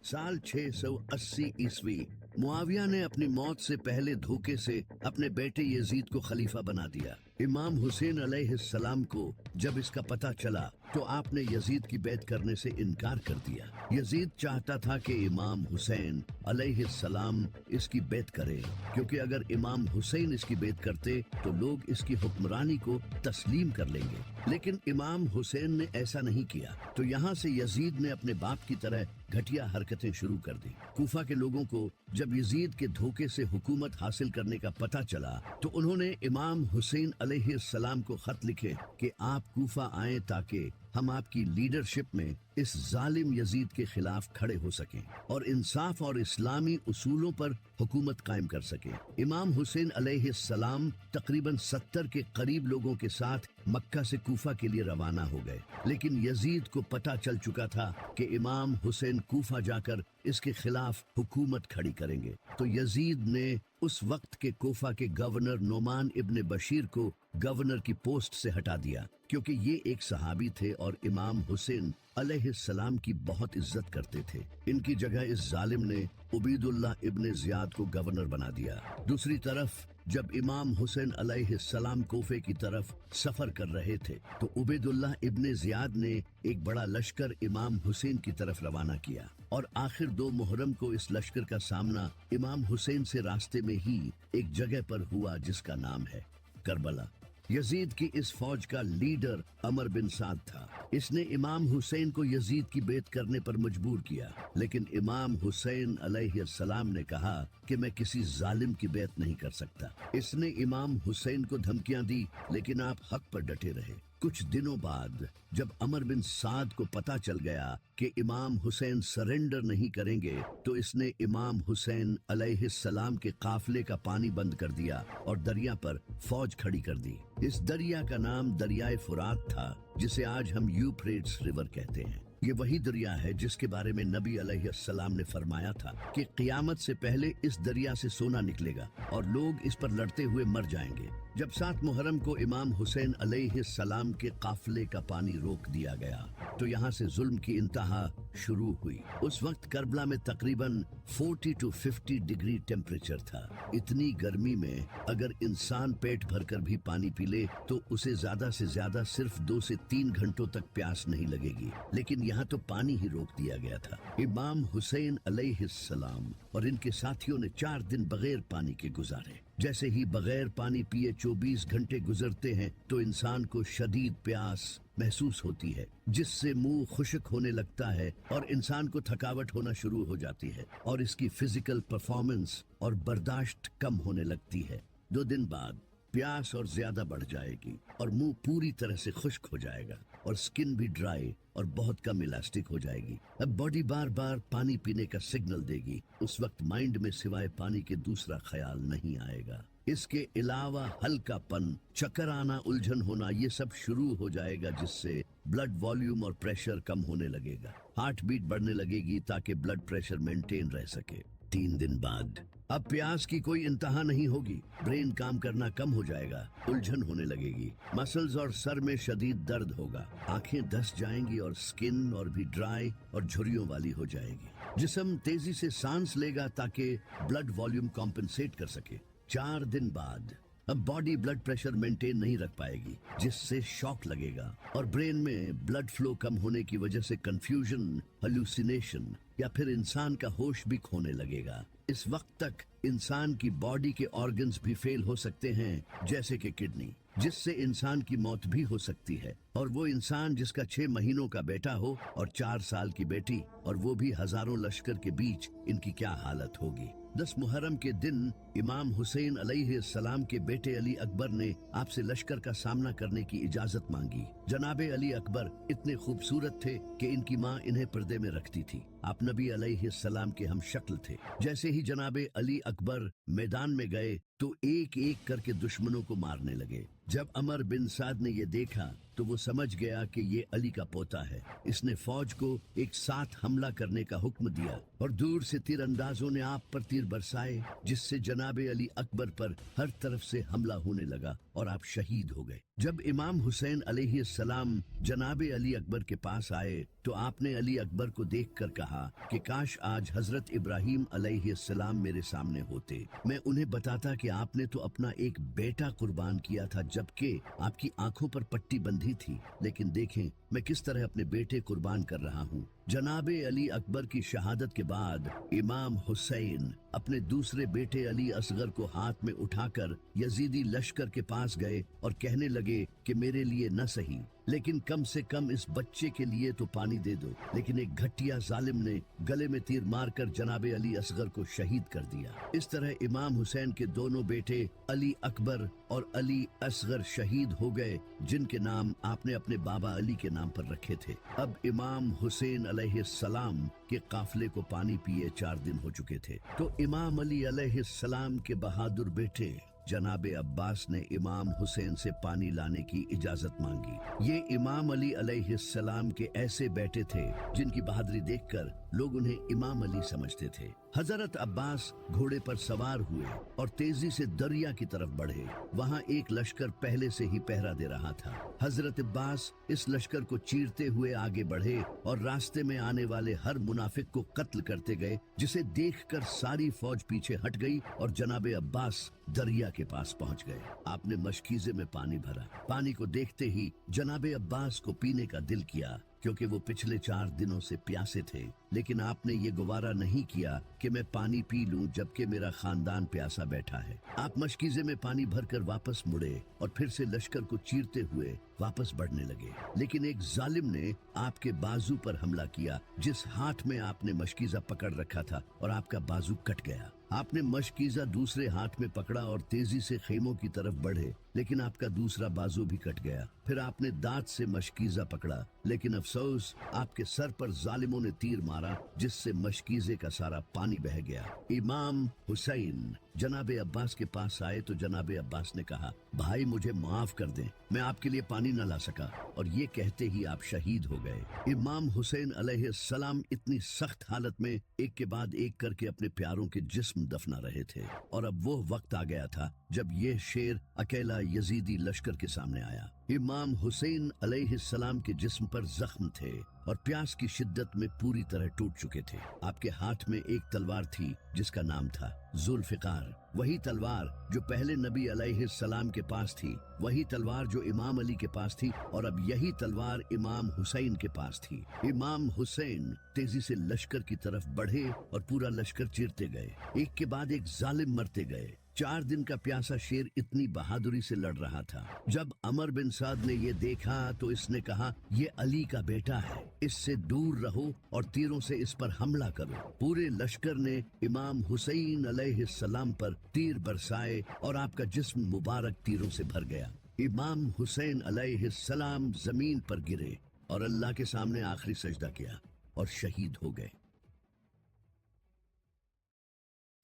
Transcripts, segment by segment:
साल 680 ईस्वी मुआविया ने अपनी मौत से पहले धोखे से अपने बेटे यजीद को खलीफा बना दिया। इमाम हुसैन अलैहिस्सलाम को जब इसका पता चला तो आपने यजीद की बैत करने से इनकार कर दिया। यजीद चाहता था कि इमाम हुसैन अलैहिस्सलाम इसकी बैत करें, क्योंकि अगर इमाम हुसैन इसकी बैत करते तो लोग इसकी हुक्मरानी को तस्लीम कर लेंगे। लेकिन इमाम हुसैन ने ऐसा नहीं किया, तो यहाँ से यजीद ने अपने बाप की तरह घटिया हरकतें शुरू कर दी। कूफा के लोगों को जब यजीद के धोखे से हुकूमत हासिल करने का पता चला तो उन्होंने इमाम हुसैन अलैहिस्सलाम को खत लिखे कि आप कूफा आएं ताकि हम आपकी लीडरशिप में इस जालिम यजीद के खिलाफ खड़े हो सकें और इंसाफ और इस्लामी उसूलों पर हुकूमत कायम कर सकें। इमाम हुसैन अलैहिस्सलाम तकरीबन 70 के करीब लोगों के साथ मक्का से कूफा के लिए रवाना हो गए, लेकिन यजीद को पता चल चुका था कि इमाम हुसैन कूफा जाकर इसके खिलाफ हुकूमत खड़ी करेंगे। तो यजीद ने उस वक्त के कूफा के गवर्नर नोमान इब्न बशीर को गवर्नर की पोस्ट से हटा दिया, क्योंकि ये एक सहाबी थे और इमाम हुसैन अलैहिस्सलाम की बहुत इज्जत करते थे। इनकी जगह इस जालिम ने उबैदुल्लाह इब्न जियाद को गवर्नर बना दिया। दूसरी तरफ जब इमाम हुसैन अलैहिस्सलाम कोफे की तरफ सफर कर रहे थे तो उबैदुल्लाह इब्न जियाद ने एक बड़ा लश्कर इमाम हुसैन की तरफ रवाना किया और आखिर 2 मुहर्रम को इस लश्कर का सामना इमाम हुसैन से रास्ते में ही एक जगह पर हुआ जिसका नाम है करबला। यजीद की इस फौज का लीडर अमर बिन साद था। इसने इमाम हुसैन को यजीद की बैत करने पर मजबूर किया, लेकिन इमाम हुसैन अलैहिस्सलाम ने कहा कि मैं किसी जालिम की बैत नहीं कर सकता। इसने इमाम हुसैन को धमकियां दी, लेकिन आप हक पर डटे रहे। कुछ दिनों बाद जब अमर बिन साद को पता चल गया कि इमाम हुसैन सरेंडर नहीं करेंगे तो इसने इमाम हुसैन अलैहिस्सलाम के काफिले का पानी बंद कर दिया और दरिया पर फौज खड़ी कर दी। इस दरिया का नाम दरियाए फुरात था, जिसे आज हम यूफ्रेट्स रिवर कहते हैं। ये वही दरिया है जिसके बारे में नबी अलैहिस्सलाम ने फरमाया था कि क़यामत से पहले इस दरिया से सोना निकलेगा और लोग इस पर लड़ते हुए मर जाएंगे। जब 7 मुहर्रम को इमाम हुसैन अलैहिस्सलाम के काफिले का पानी रोक दिया गया तो यहाँ से जुल्म की इंतहा शुरू हुई। उस वक्त करबला में तकरीबन 40 to 50 डिग्री टेम्परेचर था। इतनी गर्मी में अगर इंसान पेट भरकर भी पानी पी ले तो उसे ज्यादा से ज्यादा सिर्फ 2 से 3 घंटों तक प्यास नहीं लगेगी, लेकिन यहाँ तो पानी ही रोक दिया गया था। इमाम हुसैन अलैहिस्सलाम और इनके साथियों ने 4 दिन बगैर पानी के गुजारे। जैसे ही बगैर पानी पिए 24 घंटे गुजरते हैं तो इंसान को शदीद प्यास महसूस होती है, जिससे मुंह खुश्क होने लगता है और इंसान को थकावट होना शुरू हो जाती है और इसकी फिजिकल परफॉर्मेंस और बर्दाश्त कम होने लगती है। 2 दिन बाद प्यास और ज्यादा बढ़ जाएगी और मुंह पूरी तरह से खुश्क हो जाएगा और स्किन भी ड्राई और बहुत कम इलास्टिक हो जाएगी। अब बॉडी बार बार पानी पीने का सिग्नल देगी। उस वक्त माइंड में सिवाय पानी के दूसरा ख्याल नहीं आएगा। इसके अलावा हल्कापन, चक्कर आना, उलझन होना, ये सब शुरू हो जाएगा, जिससे ब्लड वॉल्यूम और प्रेशर कम होने लगेगा। हार्ट बीट बढ़ने लगेगी ताकि ब्लड प्रेशर मेंटेन रह सके। 3 दिन बाद अब प्यास की कोई इंतहा नहीं होगी। ब्रेन काम करना कम हो जाएगा, उलझन होने लगेगी, मसल्स और सर में शदीद दर्द होगा, आंखें धंस जाएंगी और स्किन और भी ड्राई और झुर्रियों वाली हो जाएगी। जिस्म तेजी से सांस लेगा ताकि ब्लड वॉल्यूम कॉम्पेंसेट कर सके। 4 दिन बाद अब बॉडी ब्लड प्रेशर मेंटेन नहीं रख पाएगी, जिससे शॉक लगेगा और ब्रेन में ब्लड फ्लो कम होने की वजह से कंफ्यूजन, हेलुसिनेशन या फिर इंसान का होश भी खोने लगेगा। इस वक्त तक इंसान की बॉडी के ऑर्गन्स भी फेल हो सकते हैं, जैसे कि किडनी, जिससे इंसान की मौत भी हो सकती है। और वो इंसान जिसका 6 महीनों का बेटा हो और 4 साल की बेटी, और वो भी हजारों लश्कर के बीच, इनकी क्या हालत होगी। 10 मुहर्रम के दिन इमाम हुसैन अलैहिस्सलाम के बेटे अली अकबर ने आपसे लश्कर का सामना करने की इजाजत मांगी। जनाबे अली अकबर इतने खूबसूरत थे कि इनकी माँ इन्हें पर्दे में रखती थी। आप नबी अलैहिस्सलाम के हम शक्ल थे। जैसे ही जनाबे अली अकबर मैदान में गए तो एक एक करके दुश्मनों को मारने लगे। जब अमर बिन साद ने ये देखा तो वो समझ गया कि ये अली का पोता है। इसने फौज को एक साथ हमला करने का हुक्म दिया और दूर से तीरंदाजों ने आप पर तीर बरसाए, जिससे जनाबे अली अकबर पर हर तरफ से हमला होने लगा। और आप शहीद हो गए। जब इमाम हुसैन अलैहिस्सलाम जनाब अली अकबर के पास आए तो आपने अली अकबर को देखकर कहा कि काश आज हजरत इब्राहिम अलैहिस्सलाम मेरे सामने होते, मैं उन्हें बताता कि आपने तो अपना एक बेटा कुर्बान किया था जबकि आपकी आंखों पर पट्टी बंधी थी, लेकिन देखें मैं किस तरह अपने बेटे कुर्बान कर रहा हूँ। जनाबे अली अकबर की शहादत के बाद इमाम हुसैन अपने दूसरे बेटे अली असगर को हाथ में उठाकर यजीदी लश्कर के पास गए और कहने लगे कि मेरे लिए न सही लेकिन कम से कम इस बच्चे के लिए तो पानी दे दो। लेकिन एक घटिया जालिम ने गले में तीर मारकर जनाबे अली असगर को शहीद कर दिया। इस तरह इमाम हुसैन के दोनों बेटे अली अकबर और अली असगर शहीद हो गए, जिनके नाम आपने अपने बाबा अली के नाम पर रखे थे। अब इमाम हुसैन अलैहिस्सलाम के काफिले को पानी पिए 4 दिन हो चुके थे, तो इमाम अली अलैहिस्सलाम के बहादुर बेटे जनाबे अब्बास ने इमाम हुसैन से पानी लाने की इजाजत मांगी। ये इमाम अली अलैहिस्सलाम के ऐसे बेटे थे जिनकी बहादुरी देखकर लोग उन्हें इमाम अली समझते थे। हजरत अब्बास घोड़े पर सवार हुए और तेजी से दरिया की तरफ बढ़े। वहाँ एक लश्कर पहले से ही पहरा दे रहा था। हजरत अब्बास इस लश्कर को चीरते हुए आगे बढ़े और रास्ते में आने वाले हर मुनाफिक को कत्ल करते गए, जिसे देखकर सारी फौज पीछे हट गई और जनाबे अब्बास दरिया के पास पहुंच गए। आपने मशकीजे में पानी भरा। पानी को देखते ही जनाबे अब्बास को पीने का दिल किया, क्योंकि वो पिछले 4 दिनों से प्यासे थे, लेकिन आपने ये गुवारा नहीं किया कि मैं पानी पी लूं जबकि मेरा खानदान प्यासा बैठा है। आप मशकीजे में पानी भरकर वापस मुड़े और फिर से लश्कर को चीरते हुए वापस बढ़ने लगे, लेकिन एक जालिम ने आपके बाजू पर हमला किया, जिस हाथ में आपने मशकीजा पकड़ रखा था, और आपका बाजू कट गया। आपने मशकीजा दूसरे हाथ में पकड़ा और तेजी से खेमों की तरफ बढ़े, लेकिन आपका दूसरा बाजू भी कट गया। फिर आपने दांत से मशकीजा पकड़ा, लेकिन अफसोस आपके सर पर जालिमों ने तीर मारा, जिससे मशकीजे का सारा पानी बह गया। इमाम हुसैन जनाबे अब्बास के पास आए तो जनाबे अब्बास ने कहा, भाई मुझे माफ कर दें, मैं आपके लिए पानी न ला सका, और ये कहते ही आप शहीद हो गए। इमाम हुसैन अलैहिस्सलाम इतनी सख्त हालत में एक के बाद एक करके अपने प्यारों के जिस्म दफना रहे थे, और अब वो वक्त आ गया था जब ये शेर अकेला यजीदी लश्कर के सामने आया। इमाम हुसैन अलैहिस्सलाम के जिस्म पर जख्म थे और प्यास की शिद्दत में पूरी तरह टूट चुके थे। आपके हाथ में एक तलवार थी जिसका नाम था जुल्फिकार, वही तलवार जो पहले नबी अलैहिस्सलाम के पास थी, वही तलवार जो इमाम अली के पास थी, और अब यही तलवार इमाम हुसैन के पास थी। इमाम हुसैन तेजी से लश्कर की तरफ बढ़े और पूरा लश्कर चीरते गए। एक के बाद एक जालिम मरते गए। 4 दिन का प्यासा शेर इतनी बहादुरी से लड़ रहा था। जब अमर बिन साद ने ये देखा तो इसने कहा, ये अली का बेटा है, इससे दूर रहो और तीरों से इस पर हमला करो। पूरे लश्कर ने इमाम हुसैन अलैहिस्सलाम पर तीर बरसाए और आपका जिस्म मुबारक तीरों से भर गया। इमाम हुसैन अलैहिस्सलाम जमीन पर गिरे और अल्लाह के सामने आखिरी सजदा किया और शहीद हो गए।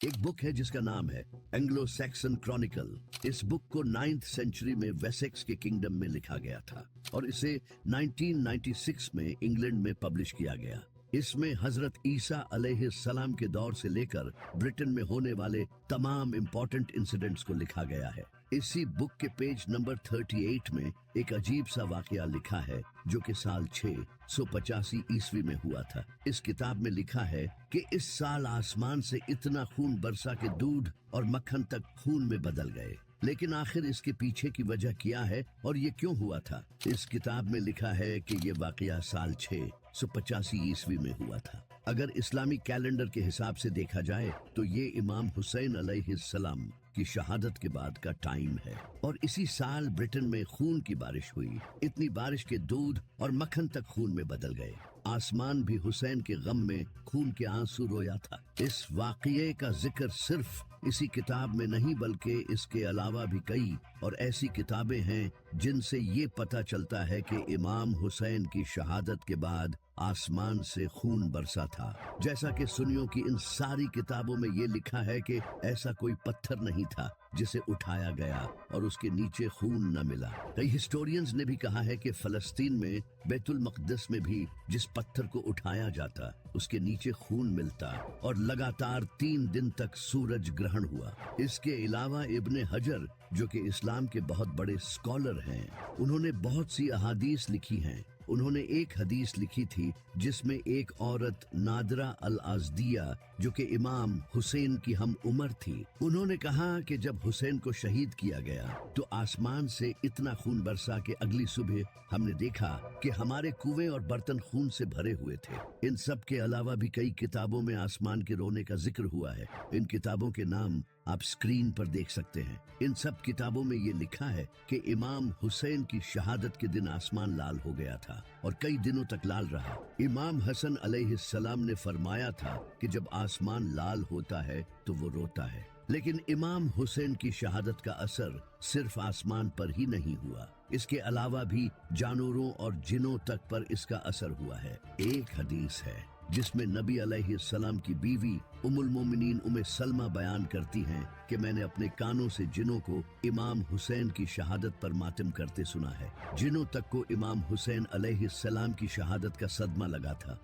एक बुक है जिसका नाम है एंग्लो सैक्सन क्रॉनिकल। इस बुक को 9th सेंचुरी में वेसेक्स के किंगडम में लिखा गया था और इसे 1996 में इंग्लैंड में पब्लिश किया गया। इसमें हजरत ईसा अलैहिस्सलाम के दौर से लेकर ब्रिटेन में होने वाले तमाम इम्पोर्टेंट इंसिडेंट्स को लिखा गया है। इसी बुक के पेज नंबर 38 में एक अजीब सा वाकया लिखा है जो कि साल 685 ईस्वी में हुआ था। इस किताब में लिखा है कि इस साल आसमान से इतना खून बरसा कि दूध और मक्खन तक खून में बदल गए। लेकिन आखिर इसके पीछे की वजह क्या है और ये क्यों हुआ था? इस किताब में लिखा है कि ये वाकया साल 685 ईस्वी में हुआ था। अगर इस्लामी कैलेंडर के हिसाब से देखा जाए तो ये इमाम हुसैन अलैहिस्सलाम की शहादत के बाद का टाइम है, और इसी साल ब्रिटेन में खून की बारिश हुई। इतनी बारिश के दूध और मक्खन तक खून में बदल गए। आसमान भी हुसैन के गम में खून के आंसू रोया था। इस वाकये का जिक्र सिर्फ इसी किताब में नहीं बल्कि इसके अलावा भी कई और ऐसी किताबें हैं जिनसे ये पता चलता है कि इमाम हुसैन की शहादत के बाद आसमान से खून बरसा था। जैसा कि सुन्नियों की इन सारी किताबों में ये लिखा है कि ऐसा कोई पत्थर नहीं था जिसे उठाया गया और उसके नीचे खून न मिला। कई हिस्टोरियंस ने भी कहा है कि फलस्तीन में बैतुल मक़दिस में भी जिस पत्थर को उठाया जाता उसके नीचे खून मिलता और लगातार 3 दिन तक सूरज ग्रहण हुआ। इसके अलावा इब्ने हजर जो कि इस्लाम के बहुत बड़े स्कॉलर हैं, उन्होंने बहुत सी अहादीस लिखी हैं। उन्होंने एक हदीस लिखी थी जिसमें एक औरत नादरा अल आज़दिया जो कि इमाम हुसैन की हम उम्र थी, उन्होंने कहा कि जब हुसैन को शहीद किया गया तो आसमान से इतना खून बरसा कि अगली सुबह हमने देखा कि हमारे कुएं और बर्तन खून से भरे हुए थे। इन सब के अलावा भी कई किताबों में आसमान के रोने का जिक्र हुआ है। इन किताबों के नाम आप स्क्रीन पर देख सकते हैं। इन सब किताबों में ये लिखा है कि इमाम हुसैन की शहादत के दिन आसमान लाल हो गया था और कई दिनों तक लाल रहा। इमाम हसन अलैहिस्सलाम ने फरमाया था कि जब आसमान लाल होता है तो वो रोता है। लेकिन इमाम हुसैन की शहादत का असर सिर्फ आसमान पर ही नहीं हुआ, इसके अलावा भी जानवरों और जिनों तक पर इसका असर हुआ है। एक हदीस है जिसमें नबी अलैहिस्सलाम की बीवी उम्मुल मोमिनीन उम्मे सलमा बयान करती हैं कि मैंने अपने कानों से जिनों को इमाम हुसैन की शहादत पर मातम करते सुना है। जिनों तक को इमाम हुसैन अलैहिस्सलाम की शहादत का सदमा लगा था।